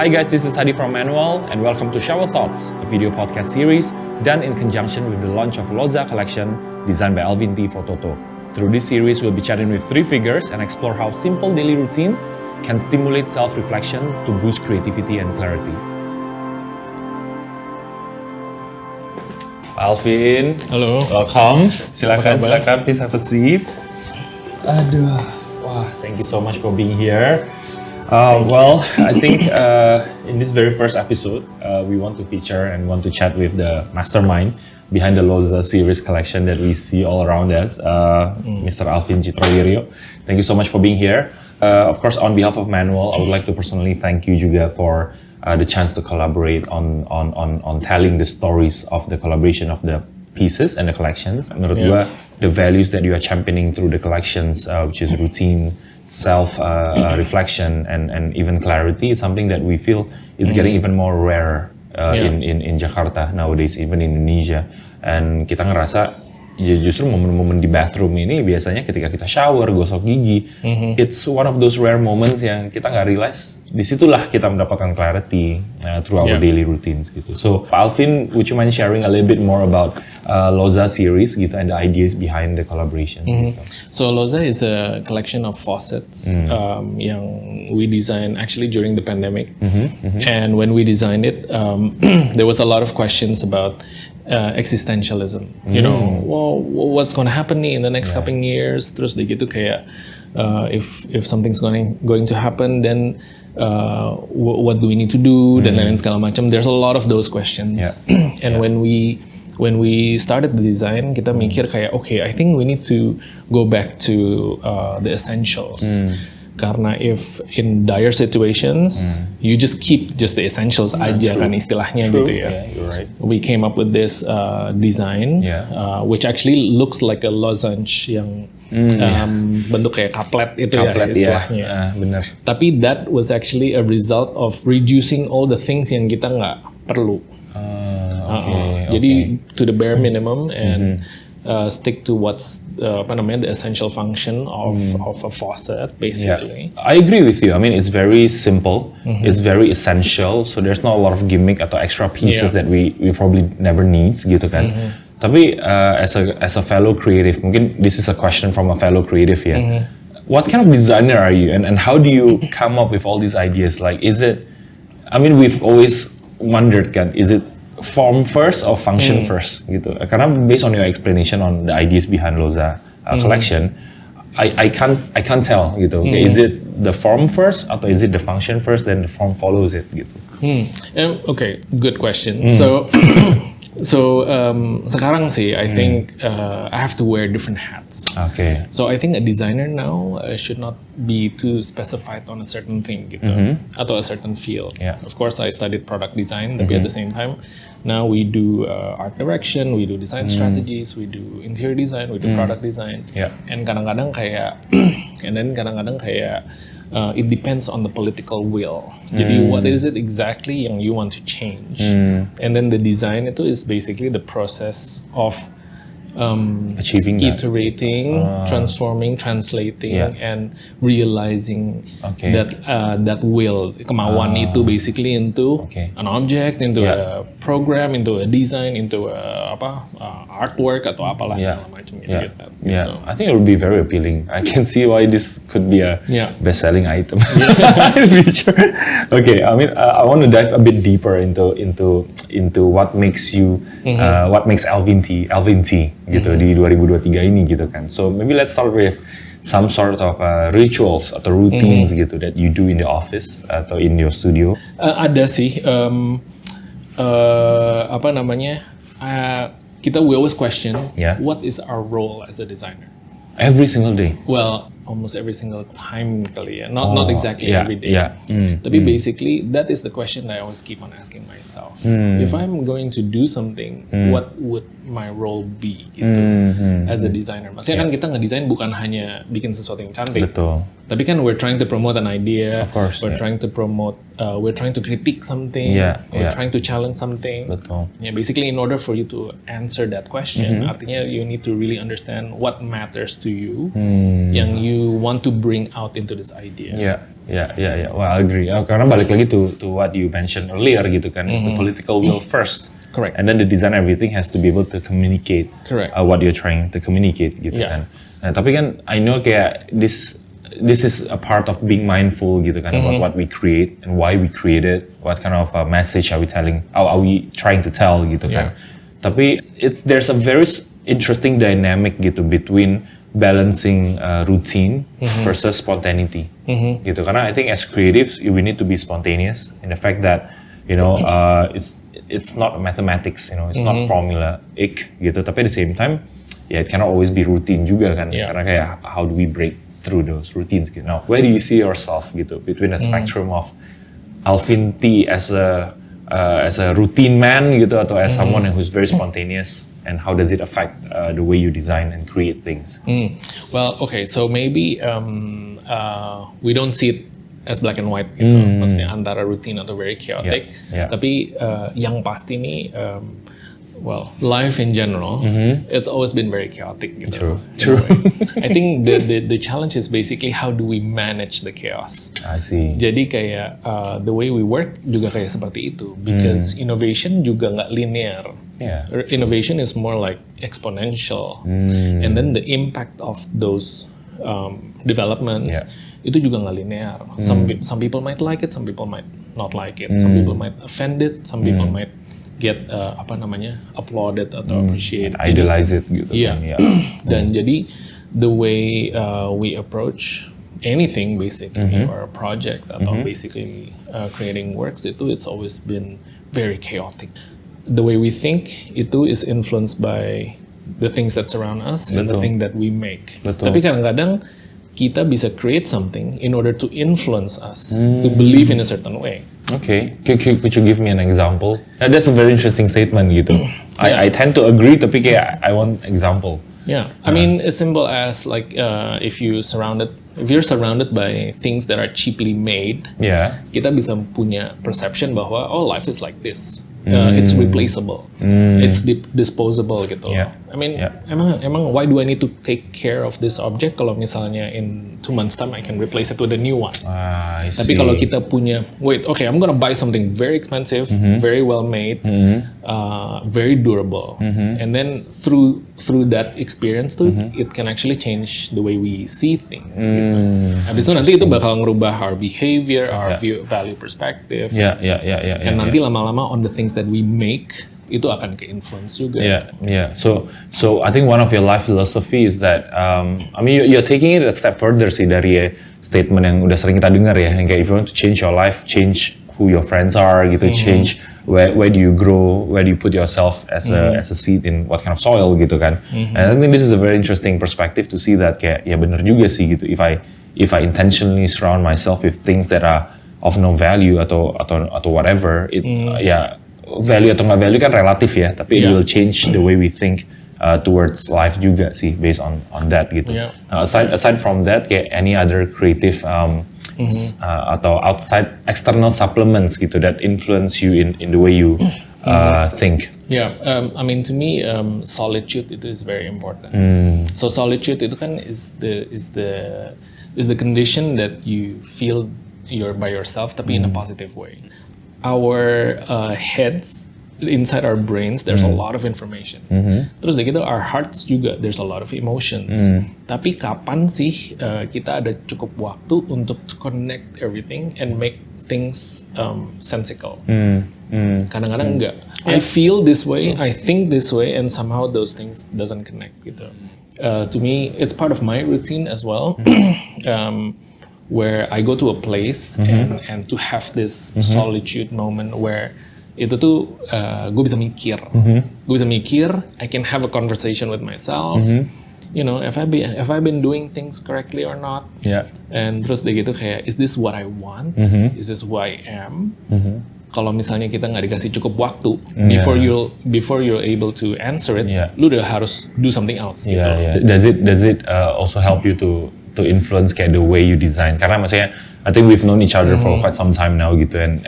Hi guys, this is Hadi from Nauval and welcome to Shower Thoughts, a video podcast series done in conjunction with the launch of LOZZA collection designed by alvinT for TOTO. Through this series, we'll be chatting with 3 figures and explore how simple daily routines can stimulate self-reflection to boost creativity and clarity. Alvin, halo, welcome. Silakan, please have a seat. Aduh, wah, thank you so much for being here. Well, I think in this very first episode, we want to feature and want to chat with the mastermind behind the LOZZA series collection that we see all around us, Mr. Alvin Tjitrowirjo. Thank you so much for being here. Of course, on behalf of Nauval, I would like to personally thank you juga for the chance to collaborate on telling the stories of the collaboration of the pieces and the collections. Menurut gua, the values that you are championing through the collections, which is routine, self-reflection, and even clarity, is something that we feel is getting even more rare in Jakarta nowadays, even in Indonesia. And kita ngerasa ya justru momen-momen di bathroom ini biasanya ketika kita shower, gosok gigi, it's one of those rare moments yang kita nggak realize. Disitulah kita mendapatkan clarity through our daily routines gitu. So, Alvin, would you mind sharing a little bit more about LOZZA series gitu and the ideas behind the collaboration? Gitu. So LOZZA is a collection of faucets yang we designed actually during the pandemic. And when we designed it, there was a lot of questions about existentialism. You know, well, what's going to happen in the next couple years? Terus gitu kayak if something's going to happen, then what do we need to do? Dan lain segala macam. There's a lot of those questions. And when we started the design, kita mikir kayak, okay, I think we need to go back to the essentials. Karena if in dire situations, you just keep just the essentials aja kan istilahnya gitu ya. Yeah, you're right. We came up with this design, which actually looks like a lozenge yang bentuk kayak kaplet itu ya istilahnya. Bener. Tapi that was actually a result of reducing all the things yang kita nggak perlu. Jadi to the bare minimum and stick to what's the essential function of a faucet basically. I agree with you. I mean, it's very simple. It's very essential. So there's not a lot of gimmick atau extra pieces that we probably never needs gitu kan. Tapi as a fellow creative, mungkin this is a question from a fellow creative ya. What kind of designer are you, and how do you come up with all these ideas? Like, is it? I mean, we've always wondered kan, is it form first or function first gitu? Karena based on your explanation on the ideas behind LOZZA collection, I can't tell gitu. Is it the form first atau is it the function first then the form follows it gitu? Okay, good question. So sekarang sih I think I have to wear different hats. Okay. So I think a designer now should not be too specified on a certain thing gitu atau a certain field. Of course I studied product design, tapi at the same time now we do art direction, we do design strategies, we do interior design, we do product design. And kadang-kadang kayak it depends on the political will. Jadi what is it exactly yang you want to change? And then the design itu is basically the process of achieving that. Iterating, transforming, translating, and realizing that will, kemauan itu basically into an object, into a program, into a design, into a artwork atau apalah segala macam gitu. I think it would be very appealing. I can see why this could be a best-selling item in the future. Okay, I mean, I want to dive a bit deeper into what makes you, what makes alvinT gitu di 2023 ini gitu kan. So maybe let's start with some sort of rituals atau routines gitu that you do in the office atau in your studio. Ada sih, we always question what is our role as a designer. Every single day. Well, almost every single time kali ya. Not exactly every day. Tapi basically that is the question that I always keep on asking myself. If I'm going to do something, what would my role be gitu as a designer? Maksudnya kan kita ngedesain bukan hanya bikin sesuatu yang cantik. Betul. Tapi kan we're trying to promote an idea. Of course. We're trying to promote, we're trying to critique something. We're trying to challenge something. Betul. Yeah, basically in order for you to answer that question, artinya you need to really understand what matters to you, yang you want to bring out into this idea. Well, I agree. Karena balik lagi to what you mentioned earlier gitu kan, it's the political will first. Correct. And then the design everything has to be able to communicate. Correct. What you're trying to communicate gitu kan. Nah, tapi kan I know kayak this is a part of being mindful gitu kan about what we create and why we create it, what kind of message are we trying to tell gitu kan. Tapi there's a very interesting dynamic gitu between balancing routine versus spontaneity gitu. Karena I think as creatives we need to be spontaneous in the fact that it's not mathematics, it's not formulaic gitu. Tapi at the same time it cannot always be routine juga kan. Karena kayak how do we break through those routines gitu. Now, where do you see yourself gitu between the spectrum of alvinT as a routine man gitu atau as someone who's very spontaneous, and how does it affect the way you design and create things? Well, okay, so maybe we don't see it as black and white gitu, maksudnya antara routine atau very chaotic. Tapi yang pasti nih, well, life in general, it's always been very chaotic gitu. True. I think the challenge is basically how do we manage the chaos. I see. Jadi kayak the way we work juga kayak seperti itu, because innovation juga nggak linear. Innovation is more like exponential, and then the impact of those developments itu juga nggak linear. Some people might like it, some people might not like it. Some people might offend it, some people might get applauded atau appreciate, idolize it gitu. Dan jadi the way we approach anything basically or a project atau basically creating works it's always been very chaotic. The way we think itu is influenced by the things that surround us and the thing that we make. Tapi kadang-kadang kita bisa create something in order to influence us to believe in a certain way. Okay, could you give me an example? That's a very interesting statement gitu. I tend to agree, tapi kayak I want example. I mean as simple as like if you're surrounded by things that are cheaply made, kita bisa punya perception bahwa life is like this. It's replaceable, it's disposable gitu. I mean, emang why do I need to take care of this object kalau misalnya in 2 months time I can replace it with a new one. Tapi kalau kita punya, I'm gonna buy something very expensive, very well made, very durable, and then through that experience tuh it can actually change the way we see things. Gitu. Habis itu nanti itu bakal ngerubah our behavior, our value perspective. And nanti lama-lama on the things that we make itu akan ke-influence juga. So I think one of your life philosophy is that I mean you're taking it a step further sih dari statement yang udah sering kita dengar ya, yang kayak if you want to change your life, change who your friends are gitu, change where do you grow, where do you put yourself as a seed in what kind of soil gitu kan. And I think this is a very interesting perspective to see that kayak ya benar juga sih gitu, if I intentionally surround myself with things that are of no value atau whatever, value atau nggak value kan relatif ya, tapi it will change the way we think towards life juga sih based on that gitu. Aside from that, kayak any other creative atau outside external supplements gitu that influence you in the way you think. I mean to me solitude itu is very important. So solitude itu kan is the condition that you feel you're by yourself tapi in a positive way. Our heads, inside our brains, there's a lot of information. Terus dari gitu, our hearts juga, there's a lot of emotions. Tapi kapan sih kita ada cukup waktu untuk to connect everything and make things sensical? Kadang-kadang enggak. I feel this way, I think this way, and somehow those things doesn't connect gitu. To me, it's part of my routine as well. Where I go to a place and to have this solitude moment where itu tuh gue bisa mikir, I can have a conversation with myself, you know, if I've been doing things correctly or not, and terus dari gitu kayak is this what I want, is this who I am? Kalau misalnya kita nggak dikasih cukup waktu before you're able to answer it, lu udah harus do something else. Gitu. Does it also help you to influence kayak the way you design? Karena maksudnya I think we've known each other for quite some time now gitu, and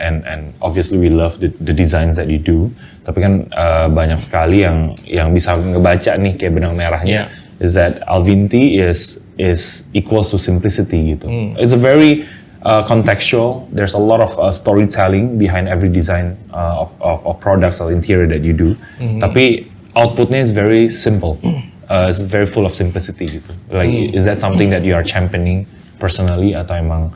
obviously we love the designs that you do. Tapi kan banyak sekali yang bisa ngebaca nih kayak benang merahnya is that alvinT is equals to simplicity gitu. It's a very contextual. There's a lot of storytelling behind every design of products or interior that you do. Tapi outputnya is very simple. It's very full of simplicity gitu. Like, is that something that you are championing personally atau emang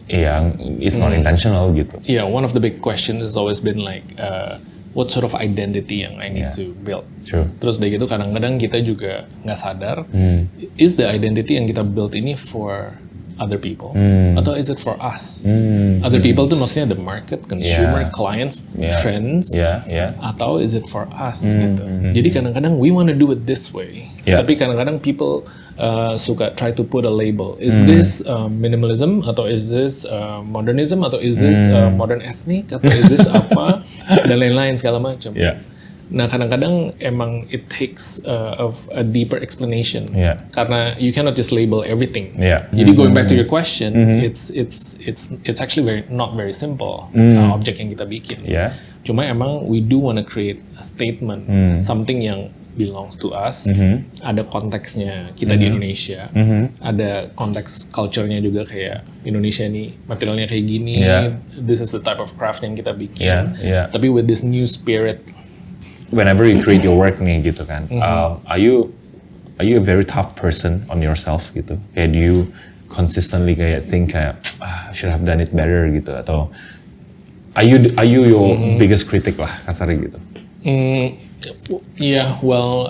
yang it's not intentional gitu? Yeah, one of the big questions has always been like, what sort of identity yang I need to build. True. Terus dari itu kadang-kadang kita juga nggak sadar, is the identity yang kita build ini for other people, atau is it for us? Other people tuh maksudnya the market, consumer, clients, trends, atau is it for us gitu. Jadi kadang-kadang we want to do it this way, tapi kadang-kadang people suka try to put a label. Is this minimalism, atau is this modernism, atau is this modern ethnic, atau is this apa, dan lain-lain segala macam. Nah kadang-kadang emang it takes a deeper explanation, karena you cannot just label everything. Jadi going back to your question, it's actually not very simple objek yang kita bikin. Cuma emang we do wanna create a statement, something yang belongs to us. Ada konteksnya kita di Indonesia, ada konteks culture-nya juga, kayak Indonesia nih materialnya kayak gini, this is the type of craft yang kita bikin. Tapi with this new spirit, whenever you create your work nih gitu kan, are you a very tough person on yourself gitu? Kayak do you consistently kayak think kayak I should have done it better gitu, atau are you your biggest critic lah kasarnya gitu? Yeah, well,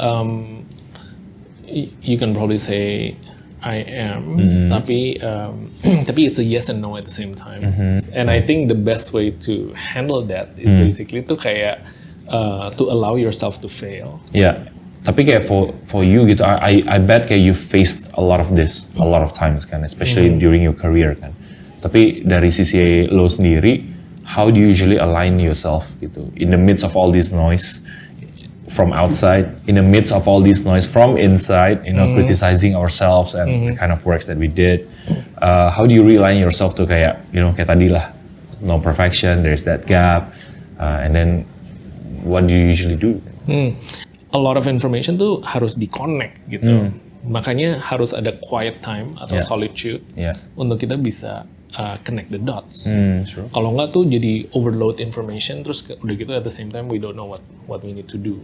you can probably say I am, tapi it's a yes and no at the same time. And I think the best way to handle that is basically to kayak to allow yourself to fail. Tapi kayak for you gitu, I bet kayak you faced a lot of this a lot of times kan, especially during your career kan. Tapi dari sisi lo sendiri, how do you usually align yourself gitu in the midst of all this noise from outside, in the midst of all this noise from inside, you know, criticizing ourselves and the kind of works that we did. How do you realign yourself to kayak, you know, kayak tadi lah, no perfection, there's that gap, and then what do you usually do? A lot of information tuh harus di-connect gitu. Makanya harus ada quiet time atau solitude untuk kita bisa connect the dots. Sure. Kalau nggak tuh jadi overload information, terus udah gitu at the same time we don't know what we need to do.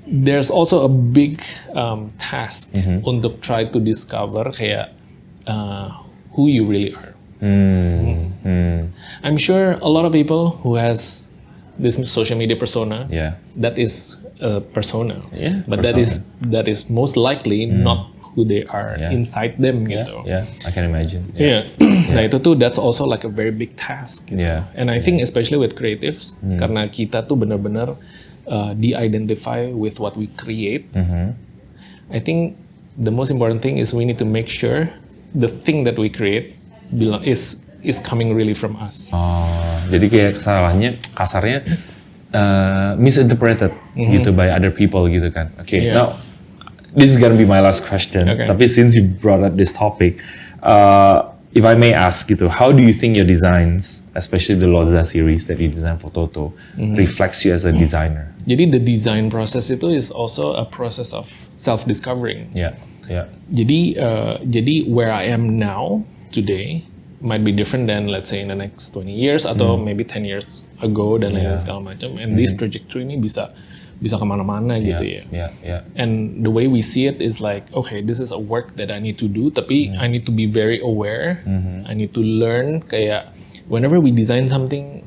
There's also a big task untuk try to discover kayak who you really are. I'm sure a lot of people who has this social media persona, that is a persona, but persona. that is most likely not who they are inside them gitu. I can imagine. Nah itu tuh that's also like a very big task. Gitu. And I think especially with creatives, karena kita tuh benar-benar de-identify with what we create. I think the most important thing is we need to make sure the thing that we create is coming really from us. Jadi kayak kesalahannya kasarnya misinterpreted gitu by other people gitu kan. Now this is gonna be my last question. Tapi since you brought up this topic, if I may ask gitu, how do you think your designs, especially the LOZZA series that you design for TOTO, reflects you as a designer? Jadi the design process itu is also a process of self-discovering. Jadi where I am now today might be different than let's say in the next 20 years atau maybe 10 years ago dan lain-lain segala macam. And this trajectory ini bisa kemana-mana gitu ya. And the way we see it is like, okay, this is a work that I need to do, tapi I need to be very aware. I need to learn kayak whenever we design something,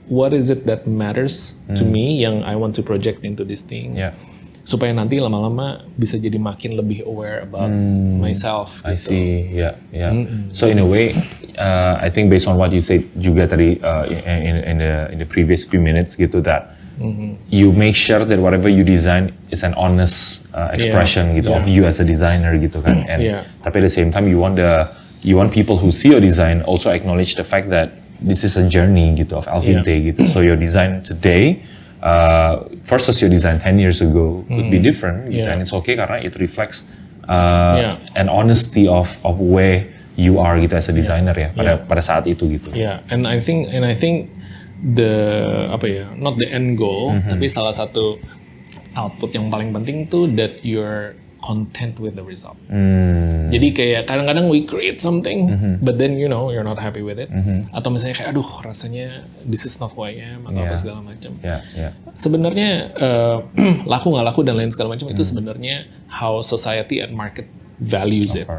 what is it that matters to me yang I want to project into this thing. Supaya nanti lama-lama bisa jadi makin lebih aware about myself. I see, So in a way, I think based on what you said juga tadi in the previous few minutes gitu, that you make sure that whatever you design is an honest expression gitu of you as a designer gitu kan. And tapi at the same time you want people who see your design also acknowledge the fact that this is a journey gitu of alvinT gitu. So your design today versus your design 10 years ago could be different gitu, and it's okay karena it reflects an honesty of where you are gitu as a designer pada saat itu gitu. And I think the not the end goal, tapi salah satu output yang paling penting tuh that you're content with the result. Jadi kayak kadang-kadang we create something, but then you know you're not happy with it. Atau misalnya kayak aduh rasanya this is not who I am atau apa segala macam. Sebenarnya laku nggak laku dan lain segala macam itu sebenarnya how society and market values it.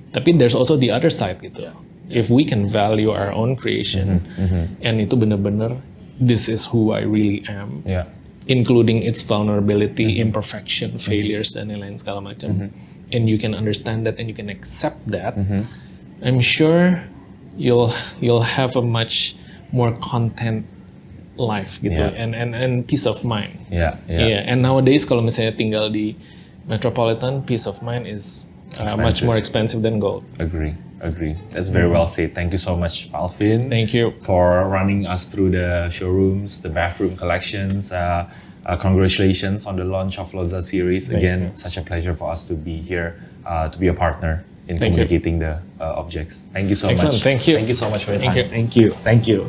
Tapi there's also the other side gitu. If we can value our own creation and itu benar-benar this is who I really am. Including its vulnerability, imperfection, failures dan lain-lain segala macam, and you can understand that and you can accept that, I'm sure you'll have a much more content life gitu, and peace of mind. And nowadays kalau misalnya tinggal di metropolitan, peace of mind is much more expensive than gold. Agree. That's very well said. Thank you so much, Alvin. Thank you for running us through the showrooms, the bathroom collections. Congratulations on the launch of LOZZA series. Again, such a pleasure for us to be here, to be a partner in communicating the objects. Thank you so much. Thank you. Thank you so much for your time. Thank you. Thank you.